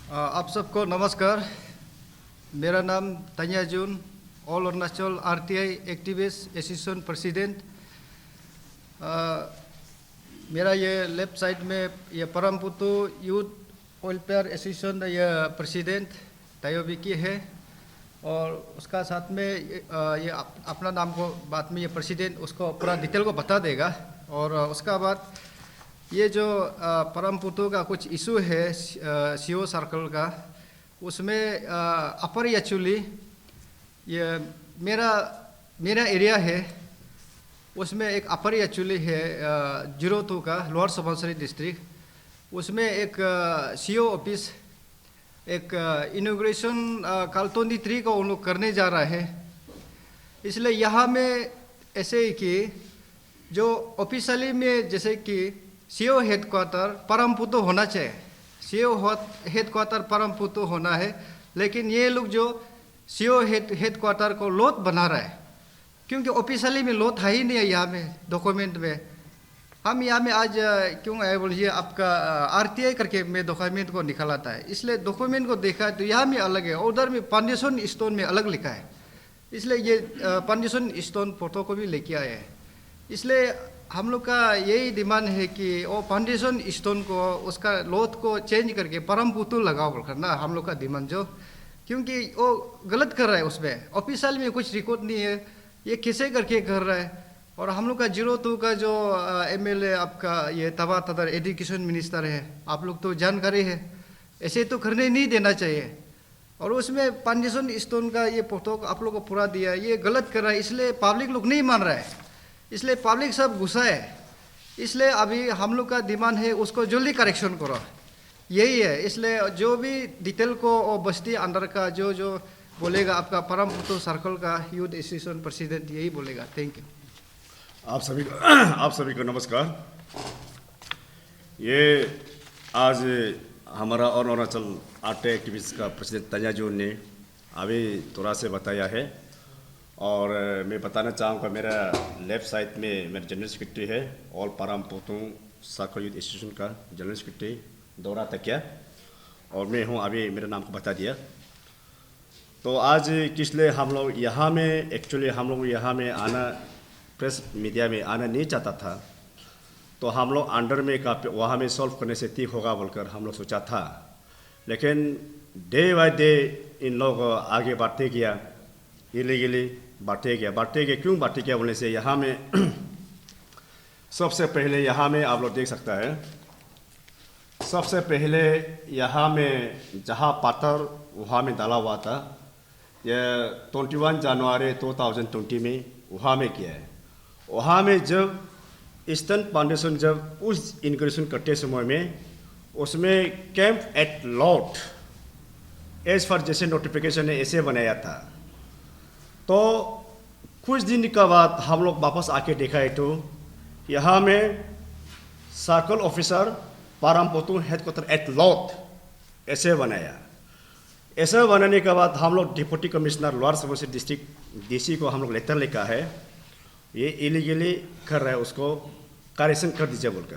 आप सबको नमस्कार। मेरा नाम Tanya Jun, all Arunachal RTI activist association president. मेरा ये लेफ्ट साइड में ये परमपुतु यूथ वेलफेयर एसोसिएशन ये प्रेसिडेंट तायो विकी है, और उसका साथ में ये अपना नाम को बाद में ये प्रेसिडेंट उसको पूरा डिटेल को बता देगा। और उसका बाद ये जो परमपुतु का कुछ इशू है सीओ सर्कल का, उसमें अपर एक्चुअली ये मेरा एरिया है, उसमें एक अपर एक्चुअली है 02 का लोअर सुबनसिरी डिस्ट्रिक्ट। उसमें एक सीओ ऑफिस एक इनॉग्रेशन कल 23 को उन लोग करने जा रहा है। इसलिए यहाँ में ऐसे ही कि जो ऑफिशियली में जैसे कि सीओ हेडक्वार्टर परमपुतु होना चाहिए, सीओ हेडक्वार्टर परमपुतु होना है, लेकिन ये लोग जो सीओ हेडक्वार्टर को लोट बना रहा है, क्योंकि ऑफिशियली में लोट है ही नहीं है यहाँ में डॉक्यूमेंट में। हम यहाँ में आज क्यों आए बोलिए, आपका आरटीआई करके मैं डॉक्यूमेंट को निकाला था, इसलिए डॉक्यूमेंट को देखा तो यहाँ में अलग है, उधर में फाउंडेशन स्टोन में अलग लिखा है। इसलिए ये फाउंडेशन स्टोन फोटो को भी लेके आए हैं। इसलिए हम लोग का यही डिमांड है कि वो फाउंडेशन स्टोन को उसका लोथ को चेंज करके परमपुतु लगाओ बोलकर ना, हम लोग का डिमांड जो, क्योंकि वो गलत कर रहा है, उसमें ऑफिशियल में कुछ रिकॉर्ड नहीं है, ये कैसे करके कर रहा है। और हम लोग का 02 का जो एमएलए आपका ये तबा तदर एजुकेशन मिनिस्टर है, आप लोग तो जानकारी है, ऐसे तो करने नहीं देना चाहिए। और उसमें फाउंडेशन स्टोन का ये फोटो आप लोग को पूरा दिया, ये गलत कर रहा है, इसलिए पब्लिक लोग नहीं मान रहा है, इसलिए पब्लिक सब गुस्सा है। इसलिए अभी हम लोग का डिमांड है उसको जल्दी करेक्शन करो, यही है। इसलिए जो भी डिटेल को और बस्ती अंडर का जो जो बोलेगा आपका परमपुतु सर्कल का यूथ एसोसिएशन प्रेसिडेंट यही बोलेगा। Thank you. आप सभी को नमस्कार। ये आज हमारा और अरुणाचल आरटीआई एक्टिविस्ट का प्रेसिडेंट तन्या जून ने अभी थोड़ा से बताया है, और मैं बताना चाहूँगा मेरा लेफ्ट साइड में मेरा जनरल सेक्रेटरी है, ऑल परमपुतु सर्कल यूथ एसोसिएशन का जनरल सेक्रेटरी दौरा तकिया, और मैं हूँ, अभी मेरा नाम को बता दिया। तो आज किस लिए हम लोग यहाँ में एक्चुअली हम लोग यहाँ में आना, प्रेस मीडिया में आना नहीं चाहता था, तो हम लोग अंडर में का वहाँ में सॉल्व करने से ठीक होगा बोलकर हम लोग सोचा था। लेकिन डे बाय डे इन लोग आगे बढ़ते गया, इलीगली बढ़ते गया। क्यों बढ़ते गया बोलने से यहाँ में सबसे पहले यहाँ में आप लोग देख सकता है, सबसे पहले यहाँ में जहाँ पत्थर वहाँ में डाला हुआ था, यह 21 जनवरी 2020 में वहाँ में किया है। वहाँ में जब ईस्टर्न फाउंडेशन जब उस इनग्रेशन करते समय में उसमें कैंप एट लॉट एज फॉर जैसे नोटिफिकेशन है ऐसे बनाया था। तो कुछ दिन के बाद हम लोग वापस आके देखा है तो यहाँ में circle officer Parampotu headquarter eight Lot ऐसे बनाया। ऐसे बनाने के बाद हम लोग deputy commissioner lower Subansiri district DC को हम लोग लेटर लिखा है, ये इलीगली कर रहा है, उसको करेक्शन कर दीजिए बोलकर।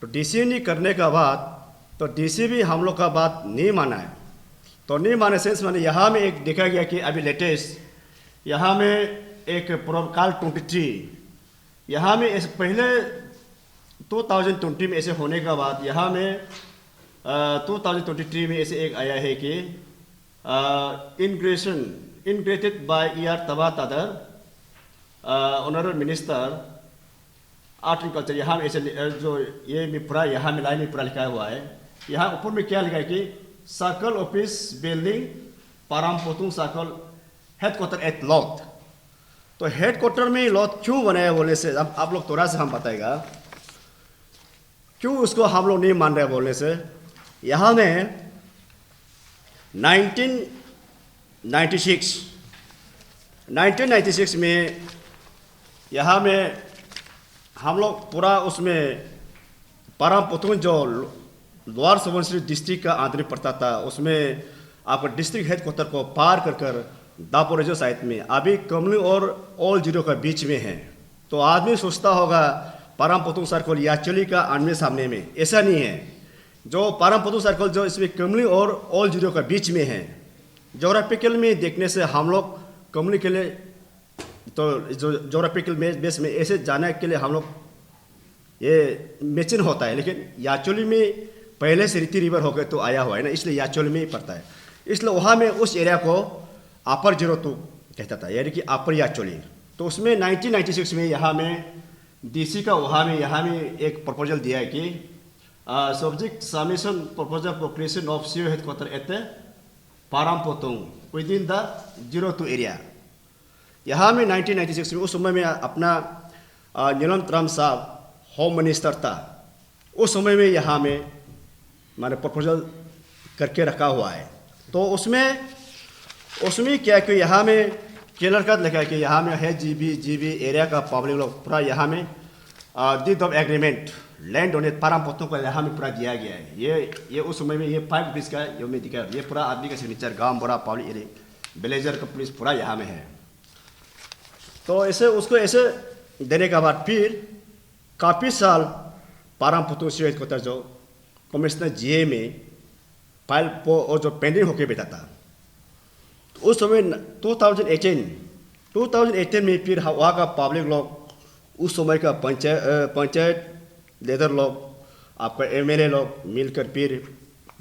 तो डीसी ने करने के बाद तो डीसी भी हम लोग का बात नहीं माना है। तो नहीं माने सेंस माने यहाँ में एक देखा गया कि अभी लेटेस्ट यहाँ में एक प्रोटोकॉल 23 यहाँ में इस पहले 2020 में ऐसे होने के बाद यहाँ में 2023 में ऐसे एक आया है कि इनग्रेटेड by ER Taba Tedir honourable minister art and culture, यहाँ में ऐसे जो ये में पूरा यहाँ में लाइन में पूरा लिखा हुआ है। यहाँ ऊपर में क्या लिखा है कि circle office building Parampotu circle headquarter eight Lot. तो हेडक्वार्टर में लॉट क्यों बनाया बोलने से आप लोग थोड़ा सा हम बताएगा क्यों उसको हम लोग नहीं मान रहे बोलने से। यहाँ में 1996 में यहाँ में हम लोग पूरा उसमें परमपुतु जो लोअर सुबनसिरी डिस्ट्रिक्ट का आंतरिक पड़ता था, उसमें आपका डिस्ट्रिक्ट हेडक्वार्टर को पार कर दापोरिजो साइड में अभी कमली और ऑल जीरो का बीच में है। तो आदमी सोचता होगा परमपुतु सर्कल याचली का आमने सामने में, ऐसा नहीं है। जो पारमपुतु सर्कल जो इसमें कमली और ओल्ड जीरो का बीच में है, जोग्राफिकल में देखने से हम लोग कमली के लिए तो जो जोग्राफिकल बेस में ऐसे जाने के लिए हम लोग ये मैचिन होता है, लेकिन याचोली में पहले से रीति रिवर होकर तो आया हुआ है ना, इसलिए याचोली में ही पड़ता है। इसलिए वहाँ में उस एरिया को अपर जीरो टू कहता था, यानी कि अपर याचोली। तो उसमें 1996 में यहाँ में डीसी का वहाँ में एक प्रपोजल दिया है कि subject submission proposal for creation of CO headquarter at Parampotung within the 02 area. यहाँ में 1996 में उस समय में अपना नीलम त्रम साहब होम मिनिस्टर था, उस समय में यहाँ में मैंने प्रपोजल करके रखा हुआ है। तो उसमें क्या कि यहाँ में क्लियर कट लिखा है कि यहाँ में है जीबी एरिया का पब्लिक लोग पूरा यहाँ में deed of agreement land donate Parampotung को यहाँ में पूरा दिया गया है। ये उस समय में ये 5 रुपीज़ का ये में दिखा, ये पूरा आदमी का सिग्नेचर, गांव बड़ा पब्लिक एरिया विलेजर का पुलिस पूरा यहाँ में है। तो ऐसे उसको ऐसे देने के बाद फिर काफ़ी साल पारामपुतुंग सीओ हेडक्वार्टर जो कमिश्नर जीए में फाइल और जो पेंडिंग होके बैठा था, तो उस समय 2018 में फिर वहाँ का पब्लिक लोग, उस समय का पंचायत लीडर लोग, आपका एमएलए लोग मिलकर फिर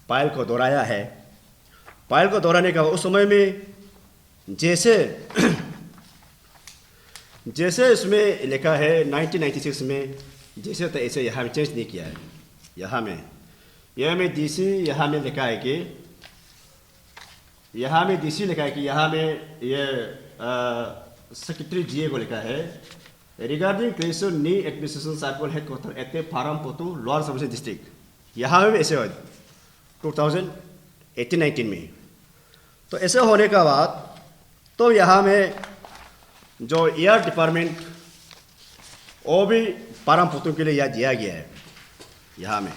फाइल को दोहराया है। फाइल को दोहराने का उस समय में जैसे इसमें लिखा है 1996 में जैसे तो ऐसे यहाँ में चेंज नहीं किया है। यहाँ में डीसी यहाँ में लिखा है कि यहाँ में ये सेक्रेटरी जीए को लिखा है regarding creation new administration circle headquarter at Parampotung lower Subansiri district. यहाँ में ऐसे हो 2018-19 में। तो ऐसे होने का बाद तो यहाँ में जो एयर डिपार्टमेंट वो भी पारामपुतुंग के लिए यह दिया गया है। यहाँ में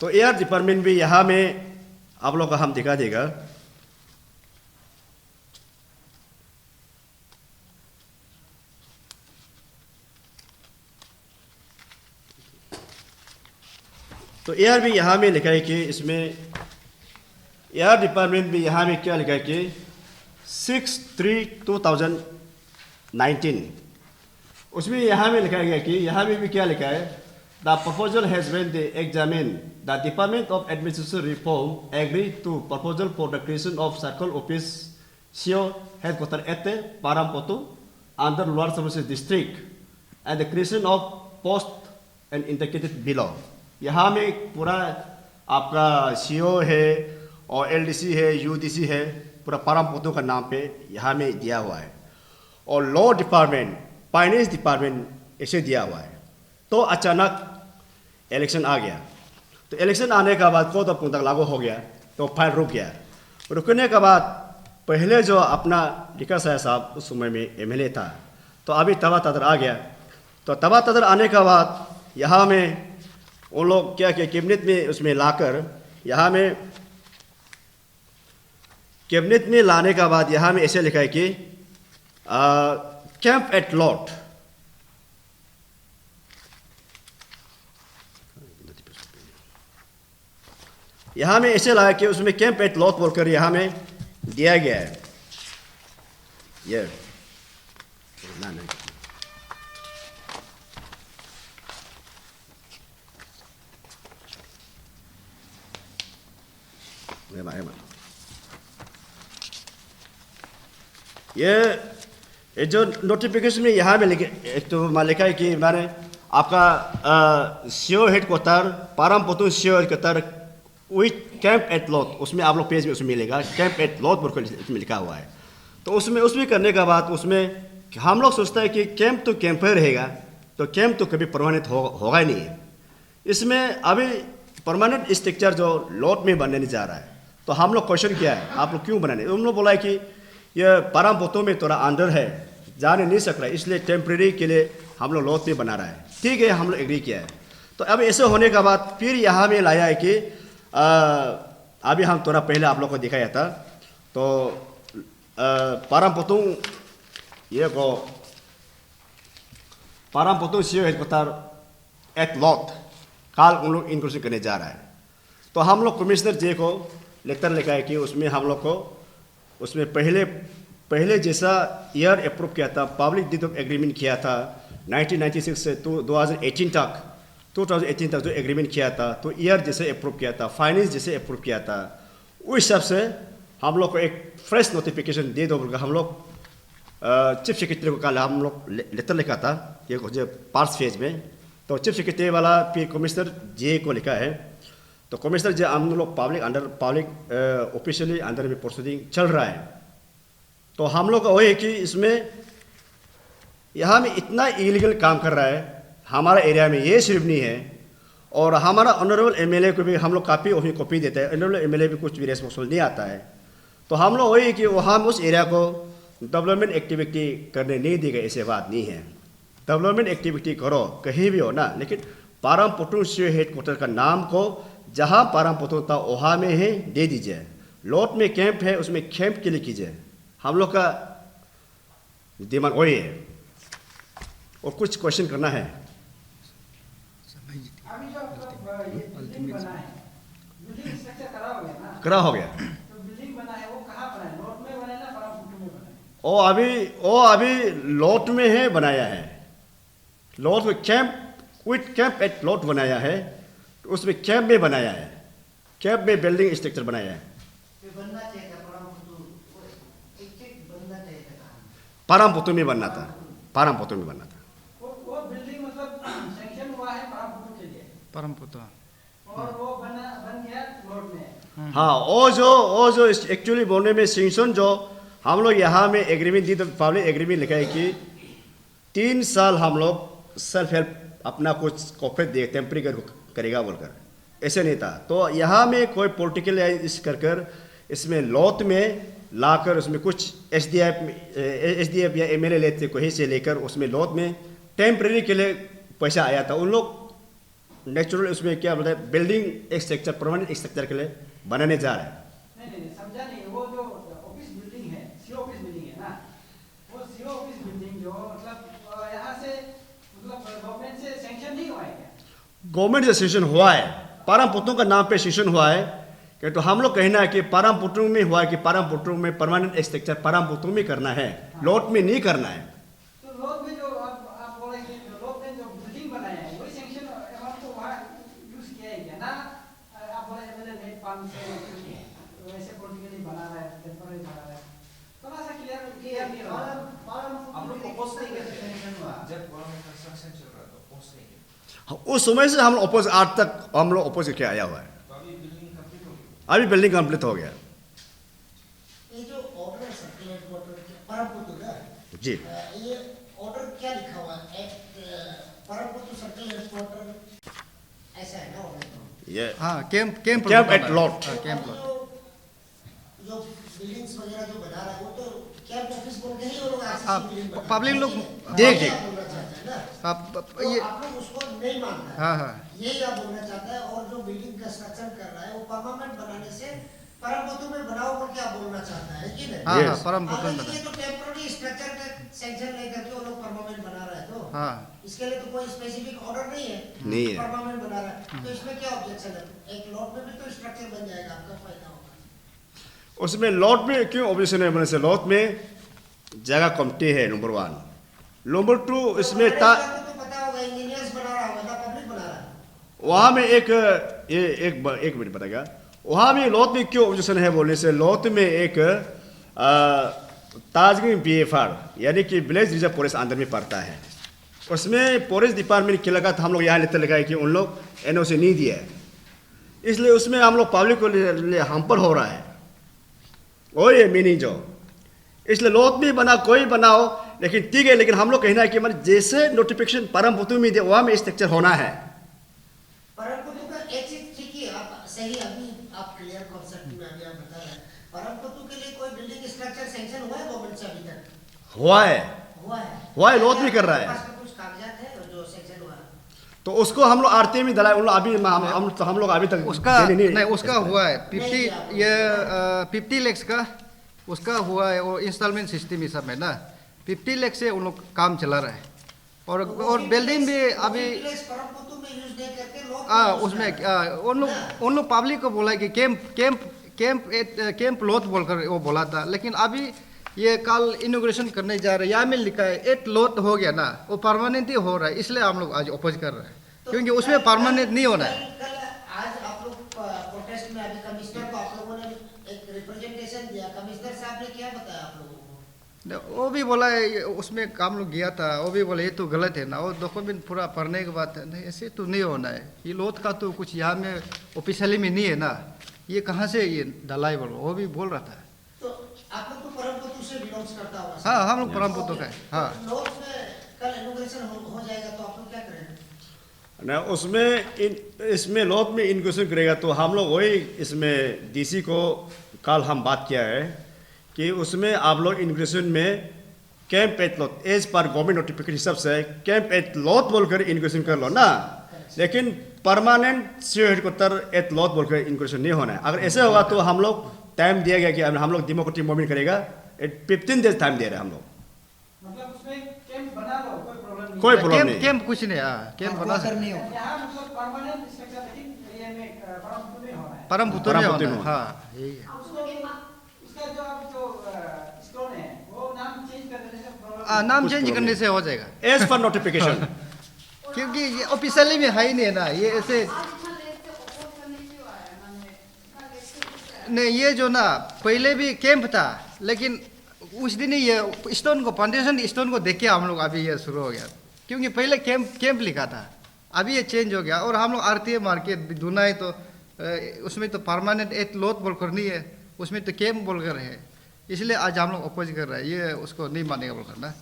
तो एयर डिपार्टमेंट भी यहाँ में आप लोग को हम दिखा देगा। तो एयर भी यहाँ में लिखा है कि इसमें एयर डिपार्टमेंट भी यहाँ में क्या लिखा है कि 6/3/2019 उसमें यहाँ में लिखा गया कि यहाँ में भी क्या लिखा है the proposal has been examine the department of administration reform agree to proposal for the creation of circle office CO headquarter at Parampotung under lower Subansiri district and the creation of post and indicated below. यहाँ में पूरा आपका CO है और LDC है, UDC है, पूरा पारामपोतुंग का नाम पे यहाँ में दिया हुआ है। और लॉ डिपार्टमेंट, फाइनेंस डिपार्टमेंट ऐसे दिया हुआ है। तो अचानक इलेक्शन आ गया। तो इलेक्शन आने के बाद कोड ऑफ कंडक्ट लागू हो गया, तो फाइल रुक गया। रुकने के बाद पहले जो अपना लिखा साहब उस समय में एमएलए था, तो अभी तबा तदर आ गया। तो तबा तदर आने के बाद यहाँ में उन लोग क्या किया, कैबिनेट में उसमें लाकर, यहाँ में कैबिनेट में लाने के बाद यहाँ में ऐसे लिखा है कि कैंप एट लॉट, यहाँ में ऐसे लगा कि उसमें कैंप एट लॉट बोलकर यहाँ में दिया गया है। ये ना ये जो नोटिफिकेशन में यहाँ में लिखा है कि मैंने आपका CO headquarter Parampotung CO headquarter with camp eight Lot, उसमें आप लोग पेज में उसमें मिलेगा कैंप एट लॉट बोल इसमें लिखा हुआ है। तो उसमें करने के बाद उसमें हम लोग सोचता है कि कैंप तो कैंप ही रहेगा, तो कैंप तो कभी परमानेंट होगा ही नहीं है। इसमें अभी परमानेंट स्ट्रक्चर जो लॉट में बनने नहीं जा रहा है। तो हम लोग क्वेश्चन किया है आप लोग क्यों बनाने, उन लोग बोला है कि यह पारामपोतुंग में थोड़ा अंडर है, जाने नहीं सक रहा है, इसलिए टेम्प्रेरी के लिए हम लोग लॉट में बना रहा है। ठीक है, हम लोग एग्री किया है। तो अब ऐसे होने के बाद फिर यहाँ में लाया है कि अभी हम थोड़ा पहले आप लोग को दिखाया था, तो Parang ये को Parang सीओ हेडक्वार्टर एट लॉट काल उन लोग इंक्लूसिव करने जा रहा है। तो हम लोग कमिश्नर जे को लेटर लिखा है कि उसमें हम लोग को उसमें पहले जैसा ईयर अप्रूव किया था, पब्लिक डीड ऑफ एग्रीमेंट किया था 1996 से 2018 तक जो एग्रीमेंट किया था, तो ईयर जैसे अप्रूव किया था, फाइनेंस जैसे अप्रूव किया था, उस हिसाब से हम लोग को एक फ्रेश नोटिफिकेशन दे दो बोलकर हम लोग चीफ सेक्रेटरी को कल हम लोग लेटर लिखा था ये जो पार्स फेज में। तो चीफ सेक्रेटरी वाला फिर कमिश्नर जे को लिखा है, तो कमिश्नर जे हम लोग पब्लिक ऑफिशियली अंडर में प्रोसीडिंग चल रहा है। तो हम लोग का वही है कि इसमें यहाँ में इतना इलीगल काम कर रहा है हमारा एरिया में, ये सिर्फ नहीं है, और हमारा ऑनरेबल एमएलए को भी हम लोग काफ़ी कॉपी देते हैं, ऑनरेबल एमएलए भी कुछ भी रेस्पॉन्सिबल नहीं आता है। तो हम लोग वही कि वहाँ उस एरिया को डेवलपमेंट एक्टिविटी करने नहीं दी गई, ऐसे बात नहीं है। डेवलपमेंट एक्टिविटी करो कहीं भी हो ना, लेकिन पारमपुतुंग सीओ हेडक्वार्टर का नाम को जहाँ पारमपुतुंग था वहाँ में ही दे दीजिए। लॉट में कैंप है उसमें कैंप के लिए कीजिए, हम लोग का डिमांड वही है। और कुछ क्वेश्चन करना है? अभी जो ये बिल्डिंग बना है, बिल्डिंग स्ट्रक्चर करा हो गया ना, तो बिल्डिंग बना है वो कहाँ बना है? लॉट में बना है ना पारमपुतुंग में बना है? वो अभी लॉट में है बनाया है, लॉट में camp with camp at lot बनाया है, तो उसमें कैंप में बनाया है, कैंप में बिल्डिंग स्ट्रक्चर बनाया है। पारमपुतुंग में बनना था, पारमपुतुंग में बनना था। वो बिल्डिंग मतलब सैंक्शन हुआ है पारमपुतुंग के लिए, परमपुतुंग और वो बन गया लॉट में। हाँ, वो जो एक्चुअली बोलने में सिंक्शन जो हम लोग यहाँ में एग्रीमेंट दी, तो पब्लिक एग्रीमेंट लिखा है कि 3 साल हम लोग सेल्फ हेल्प अपना कुछ कॉपरेट दे टेम्परी करेगा बोलकर, ऐसे नहीं था। तो यहाँ में कोई पॉलिटिकल इस कर इसमें लॉट में लाकर उसमें कुछ एसडीएफ या एमएलए लेते कहीं से लेकर उसमें लॉट में टेम्परेरी के लिए पैसा आया था। उन लोग नेचुरल उसमें क्या बोलते हैं बिल्डिंग एक स्ट्रक्चर परमानेंट स्ट्रक्चर के लिए बनाने जा रहे हैं। नहीं समझा नहीं, वो जो ऑफिस बिल्डिंग है, सीओ ऑफिस बिल्डिंग है ना, वो सीओ ऑफिस बिल्डिंग जो मतलब यहाँ से मतलब गवर्नमेंट से सैंक्शन नहीं हुआ है क्या? गवर्नमेंट से सेशन हुआ है, पारमपुतुंग का नाम पे सेशन हुआ है कि, तो हम लोग कहना है कि पारमपुतुंग में हुआ है कि पारमपुतुंग में परमानेंट स्ट्रक्चर पारमपुतुंग में करना है, लॉट में नहीं करना है। तो लॉट में जो आप बोल रहे हैं कि लॉट में जो बिल्डिंग बनाया है वही सैंक्शन अमाउंट को वहाँ यूज किया है क्या ना? आप बोल रहे हैं मैंने नेट पान से वैसे पॉलिटिकली बना रहा है, टेम्पररी बना रहा है, थोड़ा सा क्लियर नहीं रहा। हम लोग अपोज नहीं करते जब गवर्नमेंट कंस्ट्रक्शन चल रहा है तो अपोज नहीं करते। उस समय से हम अपोज आज तक हम लोग अपोज करके आया हुआ है। तो अभी बिल्डिंग कंप्लीट हो गई। अभी बिल्डिंग कंप्लीट हो गया ये जो ऑर्डर है सर्किल हेडक्वार्टर के परमपुतुंग है जी। ये ऑर्डर क्या लिखा हुआ है? परमपुतुंग सर्किल हेडक्वार्टर ऐसा है ना ऑर्डर? ये हाँ camp at lot. Camp lot जो बिल्डिंग्स वगैरह जो बना रहा है वो तो कैंप ऑफिस बोल के ही वो लोग पब्लिक लोग देख बोलना चाहते हैं ना, तो ये आप लोग उसको नहीं मानते हैं। हाँ यही आप बोलना चाहता है। और जो बिल्डिंग कंस्ट्रक्शन कर रहा है वो परमानेंट बनाने से परमपुतुंग में बनाओ बोल के आप बोलना चाहता है कि नहीं? हाँ Yes. हाँ परमपुतुंग अगर ये तो टेम्पररी स्ट्रक्चर का सैंक्शन नहीं करके वो लोग परमानेंट बना रहा है, तो हाँ इसके लिए तो कोई स्पेसिफिक ऑर्डर नहीं है, नहीं है। परमानेंट बना रहा है, तो इसमें क्या ऑब्जेक्शन है? एक लॉट में भी तो स्ट्रक्चर बन जाएगा, आपका फायदा होगा। उसमें लॉट में क्यों ऑब्जेक्शन है बोलने से, लॉट में जगह कमती है नंबर 1, नंबर 2 इसमें तो पता होगा इंजीनियर्स बना रहा होगा ना, पब्लिक बना रहा है। वहाँ में एक मिनट बताएगा, वहाँ में लॉट में क्यों ऑब्जेक्शन है बोलने से, लॉट में एक ताजगंज BFR यानी कि विलेज रिजर्व फॉरेस्ट अंदर में पड़ता है, उसमें फॉरेस्ट डिपार्टमेंट के लगा था, हम लोग यहाँ लेते लगाए कि उन लोग NOC नहीं दिया है, इसलिए उसमें हम लोग पब्लिक को लिए हमपर हो रहा है, और ये मीनिंग जो इसलिए लॉट में बना कोई बनाओ, लेकिन ठीक है, लेकिन हम लोग कहना है कि मतलब जैसे नोटिफिकेशन परमपुतुंग में दे वहाँ में स्ट्रक्चर होना है। परमपुतुंग का एक चीज ठीक है, आप सही अभी आप क्लियर कॉन्सेप्ट में अभी आप बता रहे हैं, परमपुतुंग के लिए कोई बिल्डिंग स्ट्रक्चर सैंक्शन हुआ है गवर्नमेंट से अभी तक? हुआ है, लॉट भी कर रहा है, पास में कुछ कागजात है जो सैंक्शन हुआ है? तो उसको हम लोग आरती में दलाए, उन लोग अभी हम लोग अभी तक उसका देने नहीं उसका हुआ है 50 लाख का उसका हुआ है वो इंस्टॉलमेंट सिस्टम हिसाब में ना 50 लाख से उन लोग काम चला रहा है और बिल्डिंग भी अभी परमपुतु में यूज नहीं करके लोग उसमें उन लोग पब्लिक को बोला कि कैंप लोथ बोलकर वो बोला था, लेकिन अभी ये कल इनोग्रेशन करने जा रहे हैं, यहाँ में लिखा है 8 लोथ हो गया ना, वो परमानेंट ही हो रहा है, इसलिए हम लोग आज अपोज कर रहे हैं क्योंकि उसमें परमानेंट नहीं होना है। कल आज आप लोग प्रोटेस्ट में अभी कमिश्नर को आप लोगों ने एक रिप्रेजेंटेशन दिया, कमिश्नर साहब ने क्या बताया आप लोगों को? वो भी बोला है उसमें काम लोग गया था, वो भी बोले ये तो गलत है ना, वो डॉक्यूमेंट पूरा पढ़ने के बाद नहीं ऐसे तो नहीं होना है, ये लोथ का तो कुछ यहाँ में ऑफिशियली में नहीं है ना, ये कहाँ से ये डाला है बोलो, वो भी बोल रहा था। तो आप लोग तो परमपुतु से बिलोंग्स करता होगा। हाँ हम लोग परमपुतु का है। हाँ लोग में कल इनोग्रेशन हो जाएगा तो आप लोग क्या करेंगे? ना उसमें इसमें लोथ में इनक्लूशन करेगा तो हम लोग वही इसमें डीसी को कल हम बात किया है कि उसमें आप लोग इनक्लूशन में कैंप एट लोथ एज पर गवर्नमेंट नोटिफिकेशन हिसाब से कैंप एट लोथ बोलकर इनक्लूशन कर लो ना, लेकिन परमानेंट सीओ हेडक्वार्टर एट लोथ बोलकर इनक्लूशन नहीं होना है। अगर ऐसे होगा तो हम लोग टाइम दिया गया कि हम लोग डेमोक्रेटिक मूवमेंट करेगा, 15 डेज टाइम दे रहे हैं हम लोग। मतलब उसमें कैंप बना लो, कोई प्रॉब्लम नहीं। कोई प्रॉब्लम नहीं। कैंप कुछ नहीं, कैंप बना सकते यहाँ मतलब परमानेंट स्ट्रक्चर, लेकिन ये में परमपुतु में होना है। परमपुतु में होना है। हाँ यही है। उसका जो अब जो स्टोन है वो नाम चेंज कर देने से प्रॉब्लम। नाम कुछ चेंज problem करने से हो जाएगा एज पर नोटिफिकेशन क्योंकि ये ऑफिशियली में है ही नहीं ना, ये ऐसे नहीं, ये जो ना पहले भी कैंप था, लेकिन उस दिन ही ये स्टोन को फाउंडेशन स्टोन को देख के हम लोग अभी ये शुरू हो गया, क्योंकि पहले कैंप लिखा था, अभी ये चेंज हो गया और हम लोग आरती मार्केट दूना है तो उसमें तो परमानेंट एक लोथ बोल कर नहीं है, उसमें तो कैंप बोल कर है, इसलिए आज हम लोग अपोज कर रहे हैं, ये उसको नहीं मानेगा बोलकर ना।